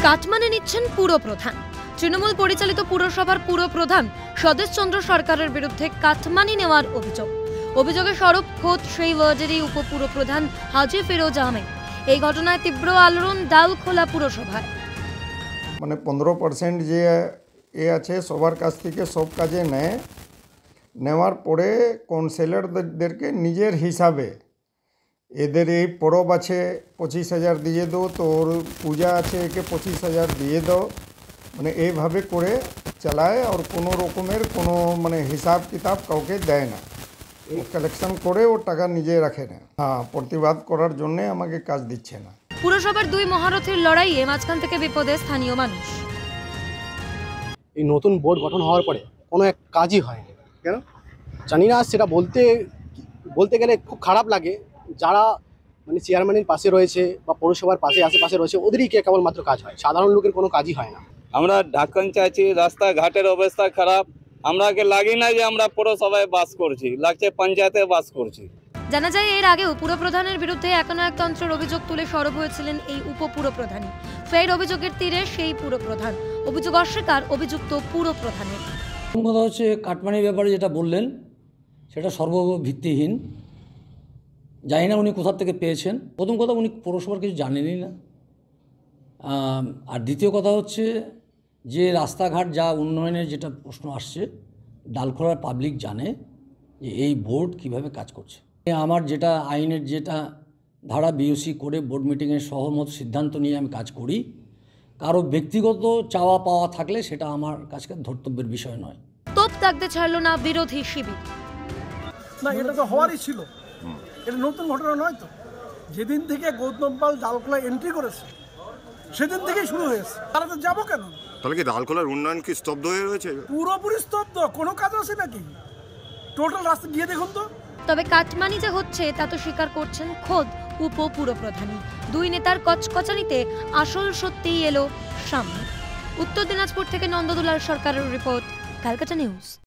Cut money নিচ্ছেন পুরপ্রধান। তৃণমূল পরিচালিত পুরসভার পুরপ্রধান স্বদেশ চন্দ্র সরকারের বিরুদ্ধে কাটমানি নেওয়ার অভিযোগে সরব খোদ সেই ওয়ার্ডেরই উপপুরপ্রধান হাজী ফিরোজ আহমেদ। এই ঘটনায় তীব্র আলোড়ন ডালখোলা পুরসভায়। মানে 15% যে আছে সবার কাছ থেকে সব কাজে নেওয়ার পরে কাউন্সিলরদেরকে নিজের হিসাবে এদের এই পরব আছে 25,000 দিয়ে দাও, তো ওর পূজা আছে একে 25,000 দিয়ে দাও, মানে এইভাবে করে চালায়। আর কোনো রকমের কোনো মানে হিসাব কিতাব কাউকে দেয় না, কালেকশন করে ও টাকা নিজে রাখে না। হ্যাঁ, প্রতিবাদ করার জন্যে আমাকে কাজ দিচ্ছে না। পুরসভার দুই মহারথীর লড়াইয়ে মাঝখান থেকে বিপদে স্থানীয় মানুষ। এই নতুন বোর্ড গঠন হওয়ার পরে কোনো এক কাজই হয়নি। কেন জানি না, সেটা বলতে গেলে খুব খারাপ লাগে। যারা মানে চেয়ারম্যানের পাশে রয়েছে বা পৌরসভার পাশে আশেপাশে রয়েছে ওদেরই কেবলমাত্র কাজ হয়, সাধারণ লোকের কোনো কাজই হয় না। আমরা ঢাকান চাইছি, রাস্তাঘাটের অবস্থা খারাপ। আমরাকে লাগি না যে আমরা পৌরসভায় বাস করছি, লাগছে পঞ্চায়েতে বাস করছি। জানা যায় এর আগেও পুরপ্রধানের বিরুদ্ধে একতন্ত্রের অভিযোগ তুলে সরব হয়েছিলেন এই উপপুরপ্রধানই। ফের অভিযোগের তীরে সেই পুরপ্রধান, অভিযোগ অস্বীকার অভিযুক্ত পুরপ্রধানের। প্রথম কথা হচ্ছে কাটমানির ব্যাপারে যেটা বললেন সেটা সর্বভিত্তিহীন। জানি না উনি কোথা থেকে পেয়েছেন। প্রথম কথা, উনি পৌরসভার কিছু জানেনই না। আর দ্বিতীয় কথা হচ্ছে যে রাস্তাঘাট যা উন্নয়নের যেটা প্রশ্ন আসছে, ডালখোলার পাবলিক জানে যে এই বোর্ড কিভাবে কাজ করছে। আমার যেটা আইনের যেটা ধারা বিওসি করে বোর্ড মিটিংয়ের সহমত সিদ্ধান্ত নিয়ে আমি কাজ করি। কারো ব্যক্তিগত চাওয়া পাওয়া থাকলে সেটা আমার কাছে ধর্তব্যের বিষয় নয়। তোপ দাগতে ছাড়ল না বিরোধী শিবির। না, এটা তো হওয়ারই ছিল, এটা নতুন ঘটনা নয় তো। যেদিন থেকে গৌতম পাল ডালখোলা এন্ট্রি করেছে সেদিন থেকেই শুরু হয়েছে। তারা তো যাবো কেন? তাহলে কি ডালখোলার উন্নয়ন কি স্তব্ধ হয়ে রয়েছে? পুরোপুরি স্তব্ধ, কোনো কাজ আছে নাকি? টোটাল রাস্তা গিয়ে দেখুন তো। তবে কাটমানি যে হচ্ছে তা তো স্বীকার করছেন খোদ উপপুরপ্রধানই। দুই নেতার কচকচানিতে আসল সত্যিই এলো সামনে। উত্তর দিনাজপুর থেকে নন্দদুলাল সরকারের রিপোর্ট, ক্যালকাটা নিউজ।